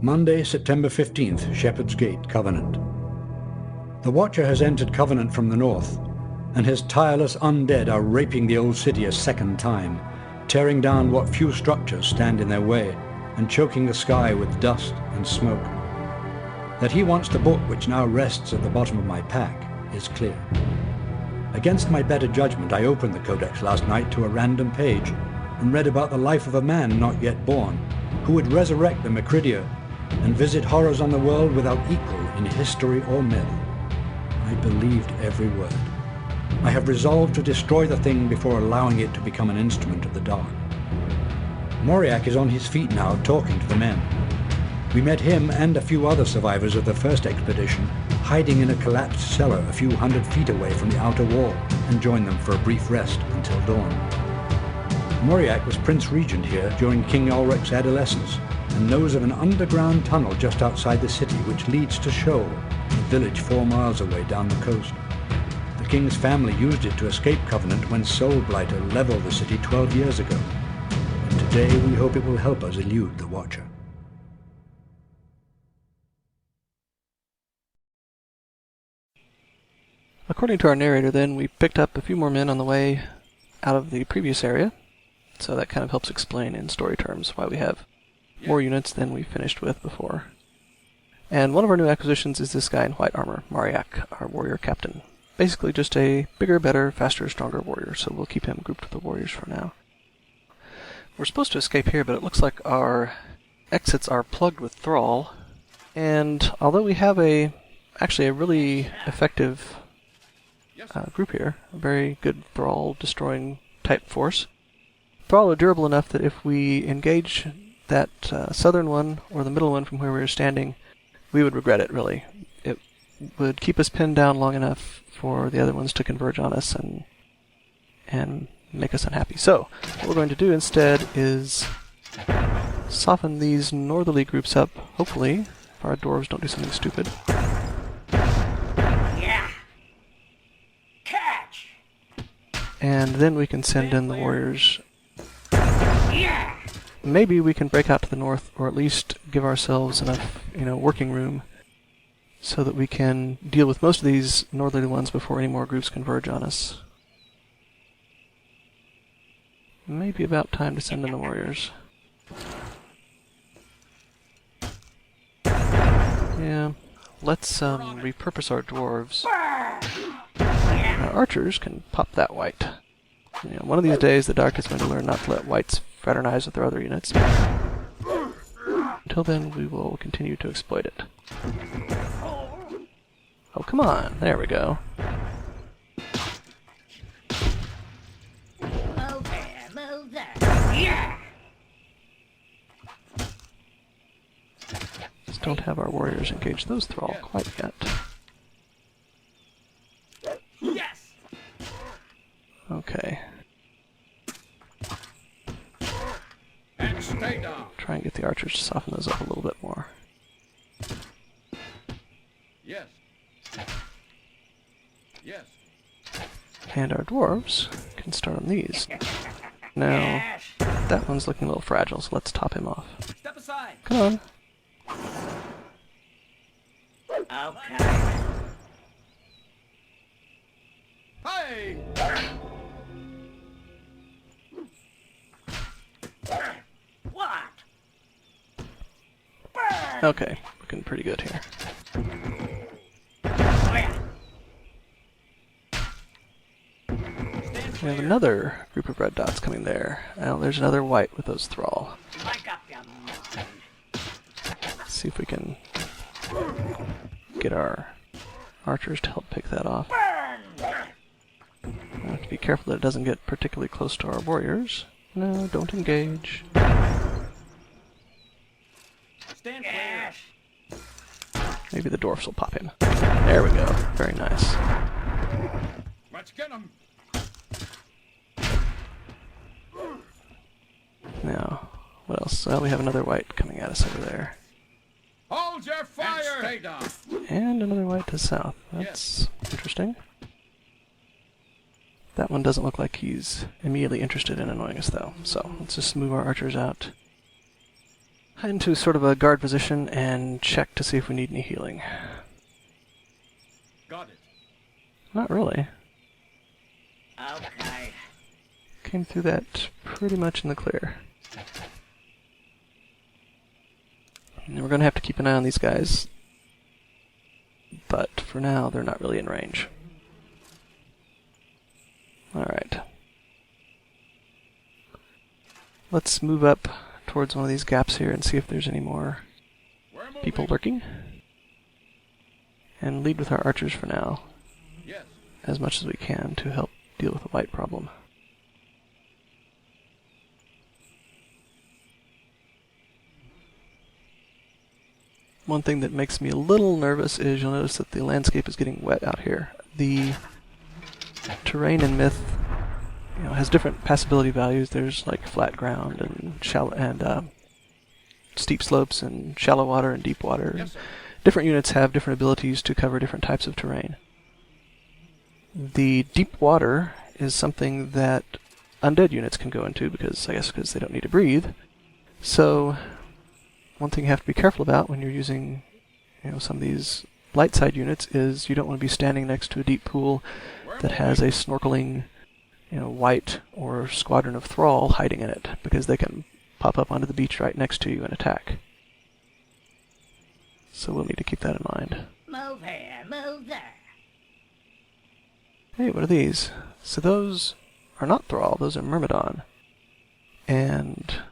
Monday, September 15th, Shepherd's Gate, Covenant. The Watcher has entered Covenant from the north, and his tireless undead are raping the old city a second time, tearing down what few structures stand in their way, and choking the sky with dust and smoke. That he wants the book which now rests at the bottom of my pack is clear. Against my better judgment, I opened the Codex last night to a random page and read about the life of a man not yet born, who would resurrect the Macridia and visit horrors on the world without equal in history or myth. I believed every word. I have resolved to destroy the thing before allowing it to become an instrument of the dark. Moriak is on his feet now, talking to the men. We met him and a few other survivors of the first expedition hiding in a collapsed cellar a few 100 feet away from the outer wall, and joined them for a brief rest until dawn. Moriak was Prince Regent here during King Ulrich's adolescence, and knows of an underground tunnel just outside the city which leads to Shoal, a village 4 miles away down the coast. The king's family used it to escape Covenant when Soul Blighter leveled the city 12 years ago, and today we hope it will help us elude the Watcher. According to our narrator, then, we picked up a few more men on the way out of the previous area, so that kind of helps explain in story terms why we have more units than we finished with before. And one of our new acquisitions is this guy in white armor, Moriak, our warrior captain. Basically just a bigger, better, faster, stronger warrior, so we'll keep him grouped with the warriors for now. We're supposed to escape here, but it looks like our exits are plugged with Thrall, and although we have actually a really effective group here, a very good Thrall destroying type force, Thrall are durable enough that if we engage that southern one or the middle one from where we were standing, we would regret it, really. It would keep us pinned down long enough for the other ones to converge on us and make us unhappy. So, what we're going to do instead is soften these northerly groups up, hopefully, if our dwarves don't do something stupid. Yeah. Catch. And then we can send in the warriors. Yeah. Maybe we can break out to the north, or at least give ourselves enough, working room so that we can deal with most of these northerly ones before any more groups converge on us. Maybe about time to send in the warriors. Yeah, let's repurpose our dwarves. Our archers can pop that white. One of these days the Dark is going to learn not to let whites fraternize with their other units. Until then, we will continue to exploit it. Oh, come on. There we go. Move there, move there. Yeah. Just don't have our warriors engage those Thrall quite yet. Yes. Okay. And stay down. Try and get the archers to soften those up a little bit more. Yes. Yes. And our dwarves can start on these. Now, that one's looking a little fragile, so let's top him off. Step aside. Come on. Okay. Hey! What? Okay, looking pretty good here. We have another group of red dots coming there. Now there's another white with those Thrall. Let's see if we can get our archers to help pick that off. We have to be careful that it doesn't get particularly close to our warriors. No, don't engage. Stand clear. Maybe the dwarfs will pop him. There we go. Very nice. Let's get him. Now, what else? Well, we have another white coming at us over there. Hold your fire. And stay down. And another white to the south. That's interesting. That one doesn't look like he's immediately interested in annoying us, though. So, let's just move our archers out. into sort of a guard position and check to see if we need any healing. Got it. Not really. Okay. Came through that pretty much in the clear. And we're going to have to keep an eye on these guys. But for now, they're not really in range. Alright. Let's move up towards one of these gaps here and see if there's any more people lurking. And lead with our archers for now, Yes. as much as we can to help deal with the white problem. One thing that makes me a little nervous is you'll notice that the landscape is getting wet out here. The terrain in Myth, has different passability values. There's like flat ground and shallow and steep slopes and shallow water and deep water. Yes, sir. Different units have different abilities to cover different types of terrain. The deep water is something that undead units can go into because they don't need to breathe. So one thing you have to be careful about when you're using some of these light side units is you don't want to be standing next to a deep pool that has a snorkeling white or squadron of thrall hiding in it, because they can pop up onto the beach right next to you and attack. So we'll need to keep that in mind. Move here, move there. Hey, what are these? So those are not thrall, those are Myrmidon. And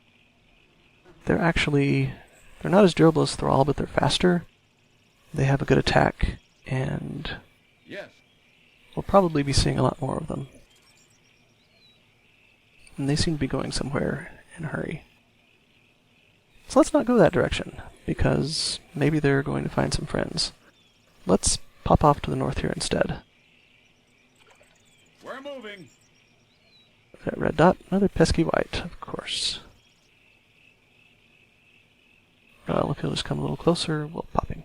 they're not as durable as thrall, but they're faster. They have a good attack, and Yes. we'll probably be seeing a lot more of them. And they seem to be going somewhere in a hurry. So let's not go that direction, because maybe they're going to find some friends. Let's pop off to the north here instead. We're moving. That red dot, another pesky white, of course. Well, if he'll just come a little closer, we'll pop him.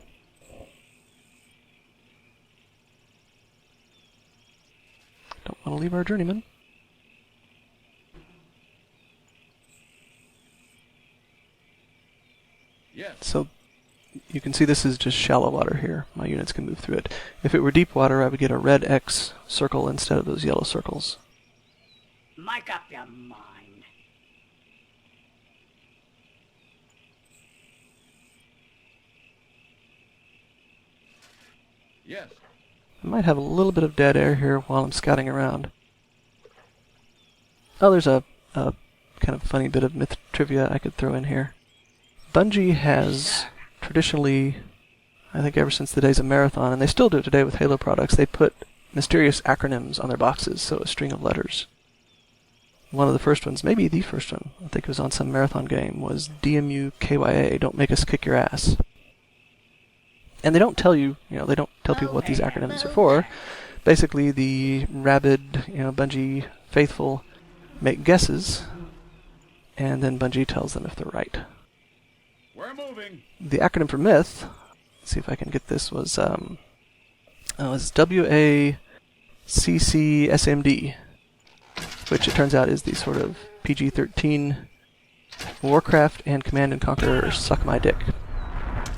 Don't want to leave our journeyman. Yes. So you can see this is just shallow water here. My units can move through it. If it were deep water, I would get a red X circle instead of those yellow circles. Make up your mind. Yes. I might have a little bit of dead air here while I'm scouting around. Oh, there's a kind of funny bit of myth trivia I could throw in here. Bungie has traditionally, I think ever since the days of Marathon, and they still do it today with Halo products, they put mysterious acronyms on their boxes, so a string of letters. One of the first ones, maybe the first one, I think it was on some Marathon game, was DMUKYA, don't make us kick your ass. And they don't tell you, they don't tell people what these acronyms are for. Basically, the rabid, Bungie faithful make guesses, and then Bungie tells them if they're right. We're moving. The acronym for myth, let's see if I can get this, was WACCSMD, which it turns out is the sort of PG-13 Warcraft and Command and Conquer suck my dick.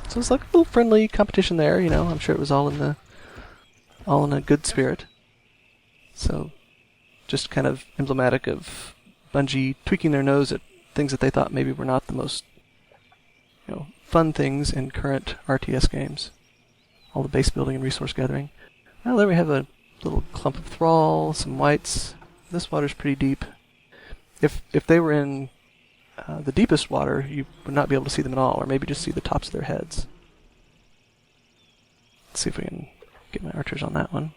So it's like a little friendly competition there, I'm sure it was all in a good spirit. So just kind of emblematic of Bungie tweaking their nose at things that they thought maybe were not the most fun things in current RTS games. All the base building and resource gathering. Well, there we have a little clump of thrall, some whites. This water's pretty deep. If they were in the deepest water, you would not be able to see them at all, or maybe just see the tops of their heads. Let's see if we can get my archers on that one.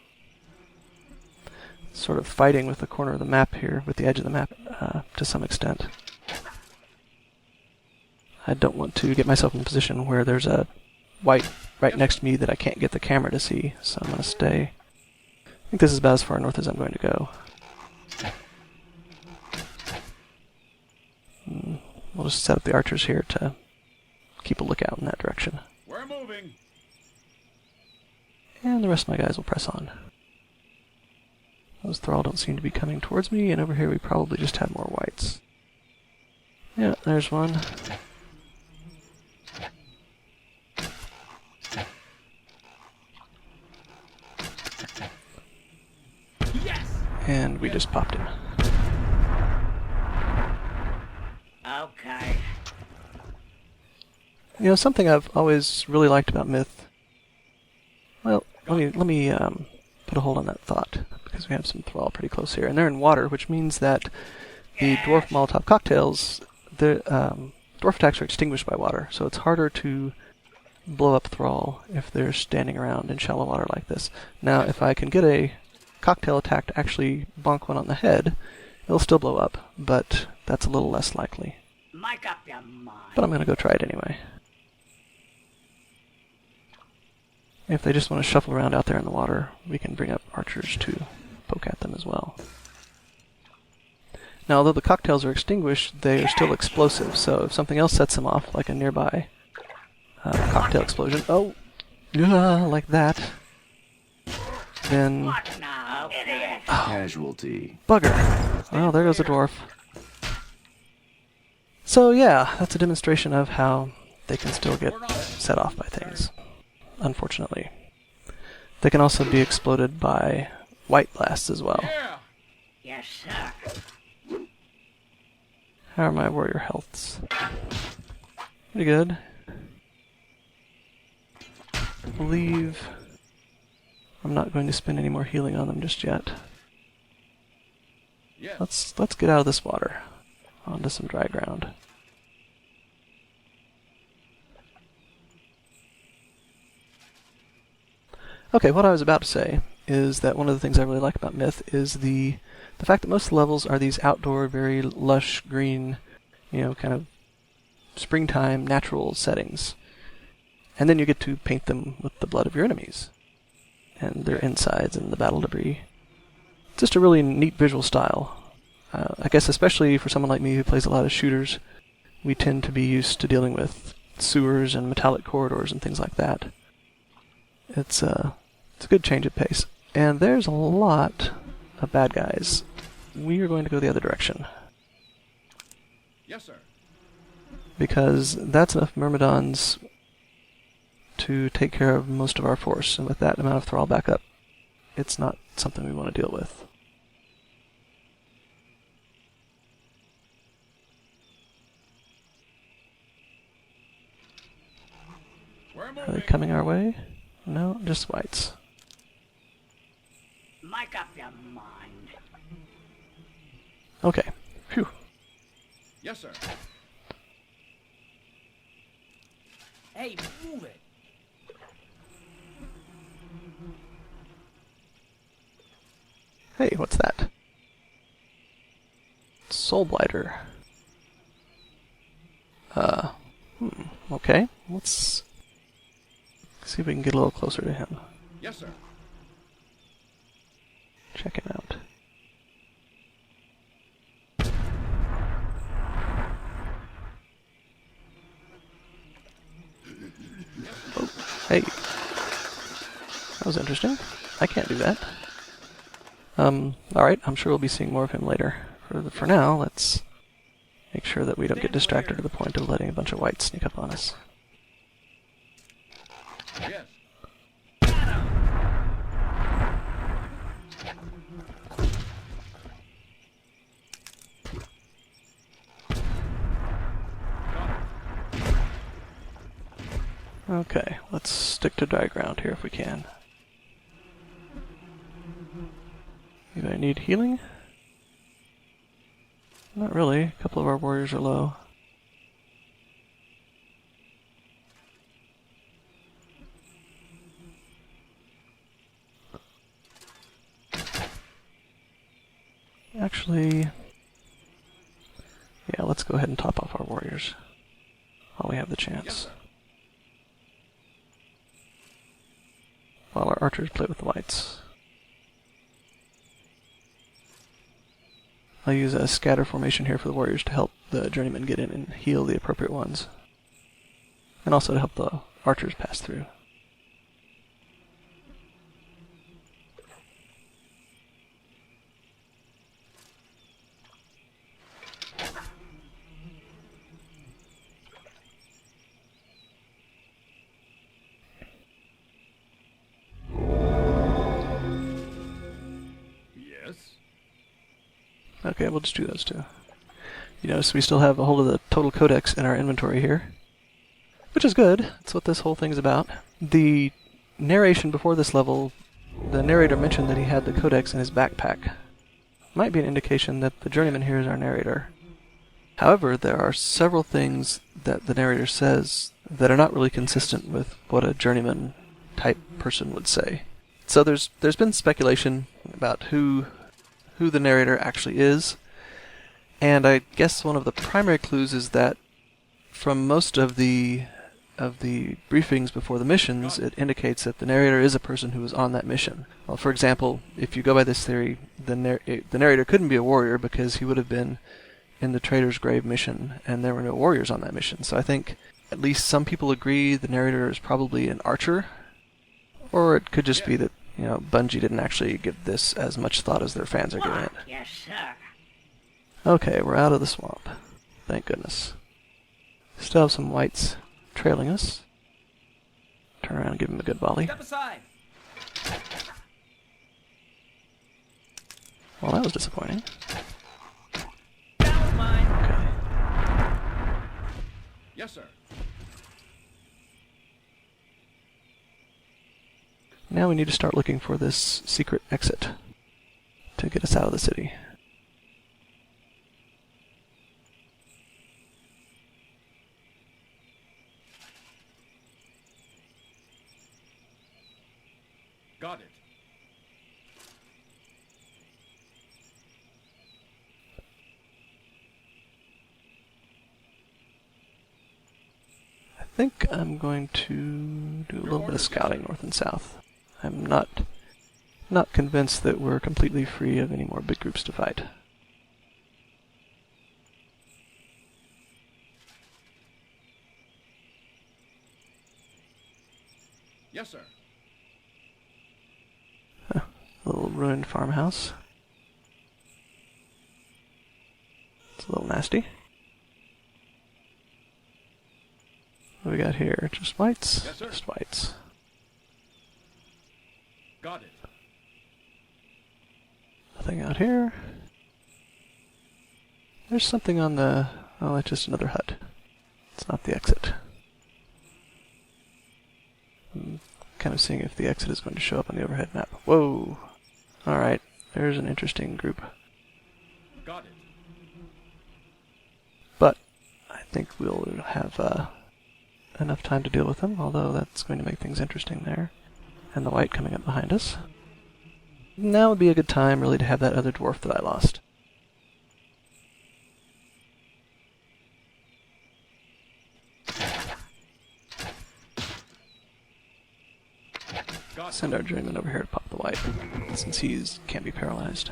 Sort of fighting with the corner of the map here, with the edge of the map, to some extent. I don't want to get myself in a position where there's a white right next to me that I can't get the camera to see, so I'm going to stay. I think this is about as far north as I'm going to go. We'll just set up the archers here to keep a lookout in that direction. We're moving. And the rest of my guys will press on. Those thrall don't seem to be coming towards me, and over here we probably just have more whites. Yeah, there's one. just popped him. Okay. You know, something I've always really liked about Myth. Well, let me put a hold on that thought, because we have some Thrall pretty close here, and they're in water, which means that the dwarf Molotov cocktails, the dwarf attacks are extinguished by water, so it's harder to blow up Thrall if they're standing around in shallow water like this. Now, if I can get a cocktail attack to actually bonk one on the head, it'll still blow up, but that's a little less likely. Make up your mind. But I'm going to go try it anyway. If they just want to shuffle around out there in the water, we can bring up archers to poke at them as well. Now, although the cocktails are extinguished, they are still explosive, so if something else sets them off, like a nearby cocktail explosion, like that, then... What now, idiot? Casualty. Bugger! Well, there goes a dwarf. So yeah, that's a demonstration of how they can still get set off by things, unfortunately. They can also be exploded by white blasts as well. Yeah. Yes, sir. How are my warrior healths? Pretty good. I believe I'm not going to spend any more healing on them just yet. Yes. Let's get out of this water, onto some dry ground. Okay, what I was about to say is that one of the things I really like about Myth is the fact that most of the levels are these outdoor, very lush, green, you know, kind of springtime, natural settings. And then you get to paint them with the blood of your enemies, and their insides and the battle debris. It's just a really neat visual style. I guess especially for someone like me who plays a lot of shooters, we tend to be used to dealing with sewers and metallic corridors and things like that. It's a good change of pace. And there's a lot of bad guys. We are going to go the other direction, Yes, sir. because that's enough Myrmidons to take care of most of our force, and with that amount of Thrall backup, it's not something we want to deal with. We're Are they moving. coming our way? No, just whites. Make up your mind. Okay. Phew. Yes, sir. Hey, move it. Hey, what's that? Soul Blighter. Okay. Let's see if we can get a little closer to him. Yes, sir. Check him out. Oh, hey. That was interesting. I can't do that. Alright, I'm sure we'll be seeing more of him later. For now, let's make sure that we don't get distracted to the point of letting a bunch of whites sneak up on us. Yes. Okay, let's stick to dry ground here if we can. Anybody need healing? Not really. A couple of our warriors are low. Actually, yeah, let's go ahead and top off our warriors while we have the chance. Yes, sir. While our archers play with the whites. I'll use a scatter formation here for the warriors to help the journeymen get in and heal the appropriate ones. And also to help the archers pass through. Yes. Okay, we'll just do those two. You notice we still have a hold of the Total Codex in our inventory here, which is good. That's what this whole thing is about. The narration before this level, the narrator mentioned that he had the Codex in his backpack. Might be an indication that the journeyman here is our narrator. However, there are several things that the narrator says that are not really consistent with what a journeyman type person would say. So there's been speculation about who the narrator actually is, and I guess one of the primary clues is that from most of the briefings before the missions, it indicates that the narrator is a person who was on that mission. Well, for example, if you go by this theory, the narrator couldn't be a warrior because he would have been in the Trader's Grave mission, and there were no warriors on that mission. So I think at least some people agree the narrator is probably an archer, or it could just be that, Bungie didn't actually give this as much thought as their fans are giving it. Yes, sir. Okay, we're out of the swamp. Thank goodness. Still have some whites trailing us. Turn around and give him a good volley. Step aside. Well, that was disappointing. That was mine. Okay. Yes, sir. Now we need to start looking for this secret exit to get us out of the city. Got it. I think I'm going to do a little bit of scouting north and south. I'm not convinced that we're completely free of any more big groups to fight. Yes, sir. A little ruined farmhouse. It's a little nasty. What do we got here? Just whites? Yes, sir. Just whites. Got it. Nothing out here. There's something on the... Oh, that's just another hut. It's not the exit. I'm kind of seeing if the exit is going to show up on the overhead map. Whoa! Alright, there's an interesting group. Got it. But I think we'll have enough time to deal with them, although that's going to make things interesting there. And the white coming up behind us. Now would be a good time, really, to have that other dwarf that I lost. Got it. Send our journeyman over here to pop the white, since he's can't be paralyzed.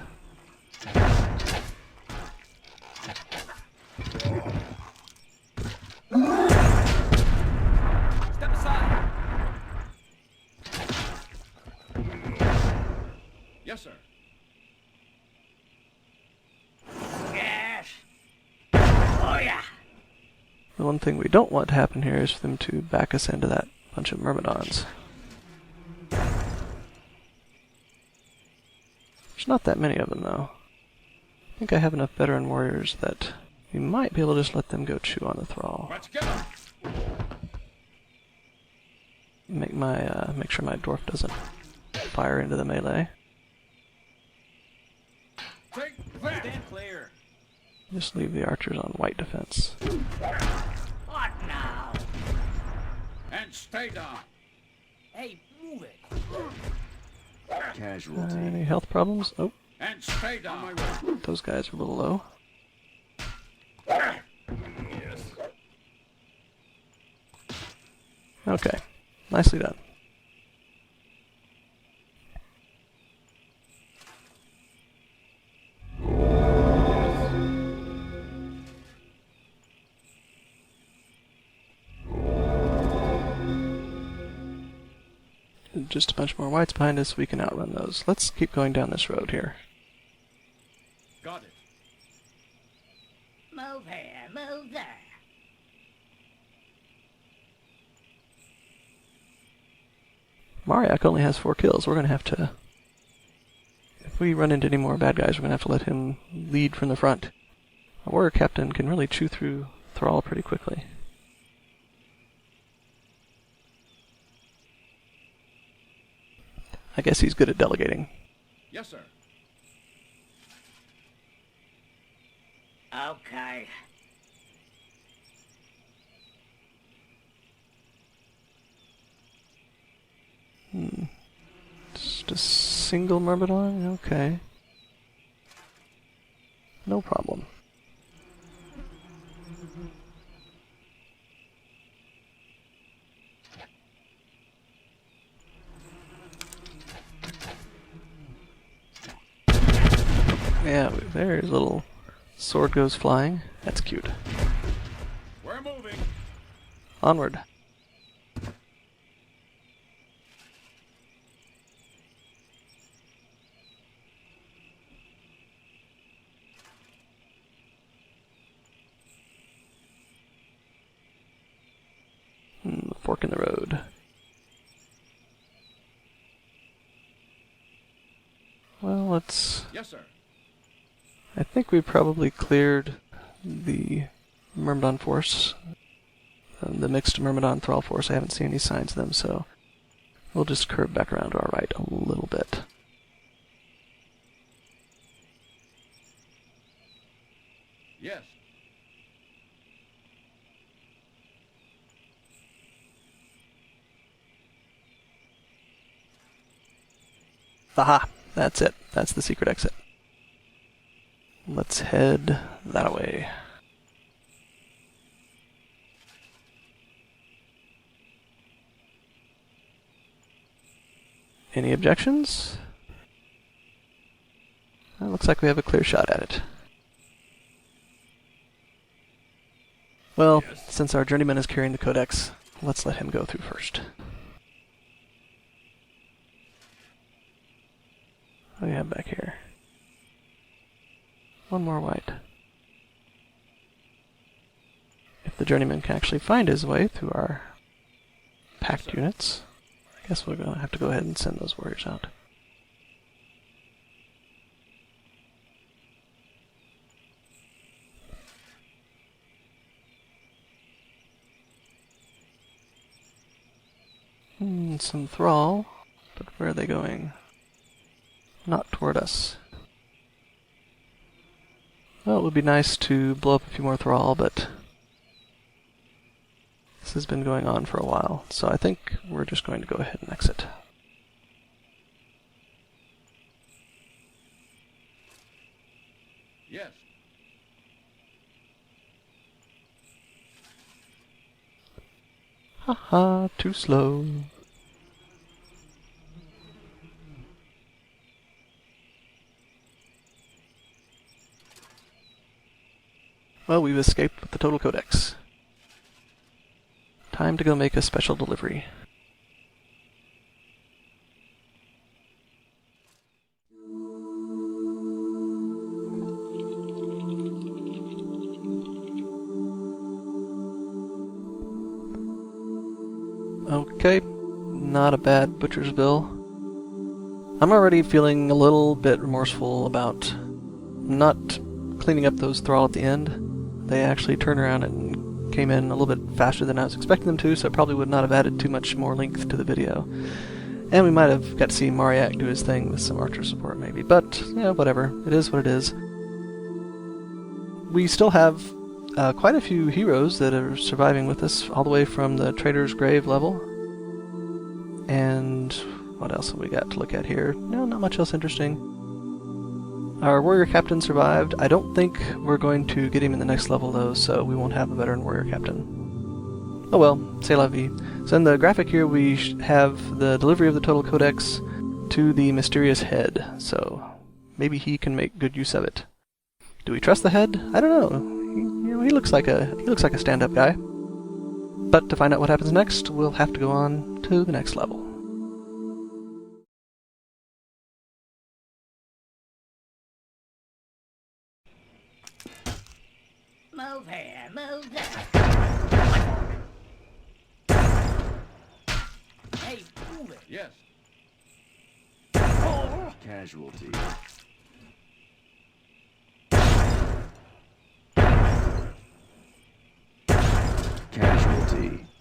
Step aside. Yes, sir. Yes. Oh, yeah. The one thing we don't want to happen here is for them to back us into that bunch of Myrmidons. There's not that many of them, though. I think I have enough veteran warriors that we might be able to just let them go chew on the thrall. Let's go. Make sure my dwarf doesn't fire into the melee. Take that. Stand clear. Just leave the archers on white defense. What now? And stay down. Hey, move it. Casualty. Any health problems? Oh, And stay down. On my way. those guys are a little low. Yes. Okay, nicely done. Just a bunch more whites behind us, we can outrun those. Let's keep going down this road here. Got it. Move here, move there. Mariak only has 4 kills. We're going to have to... if we run into any more bad guys, we're going to have to let him lead from the front. A warrior captain can really chew through thrall pretty quickly. I guess he's good at delegating. Yes, sir. Okay. Just a single Myrmidon? Okay. No problem. Yeah, there his little sword goes flying. That's cute. We're moving. Onward. Fork in the road. Well, let's... Yes, sir. I think we probably cleared the Myrmidon force. The mixed Myrmidon Thrall force. I haven't seen any signs of them, so we'll just curve back around to our right a little bit. Yes. Aha! That's it. That's the secret exit. Let's head that way. Any objections? Well, looks like we have a clear shot at it. Well, since our journeyman is carrying the Codex, let's let him go through first. What do we have back here? One more white. If the journeyman can actually find his way through our packed units, I guess we're going to have to go ahead and send those warriors out. Some thrall, but where are they going? Not toward us. Well, it would be nice to blow up a few more thrall, but this has been going on for a while, so I think we're just going to go ahead and exit. Yes. Haha, too slow. Well, we've escaped with the Total Codex. Time to go make a special delivery. Okay, not a bad butcher's bill. I'm already feeling a little bit remorseful about not cleaning up those thrall at the end. They actually turned around and came in a little bit faster than I was expecting them to, so it probably would not have added too much more length to the video. And we might have got to see Mariak do his thing with some archer support maybe, but, whatever. It is what it is. We still have quite a few heroes that are surviving with us, all the way from the Trader's Grave level. And what else have we got to look at here? No, not much else interesting. Our warrior captain survived. I don't think we're going to get him in the next level though, so we won't have a veteran warrior captain. Oh well, c'est la vie. So in the graphic here we have the delivery of the Total Codex to the mysterious head, so maybe he can make good use of it. Do we trust the head? I don't know. He looks like a stand-up guy. But to find out what happens next, we'll have to go on to the next level. Move here, move there. Hey, move it. Yes. Oh, Casualty. Casualty.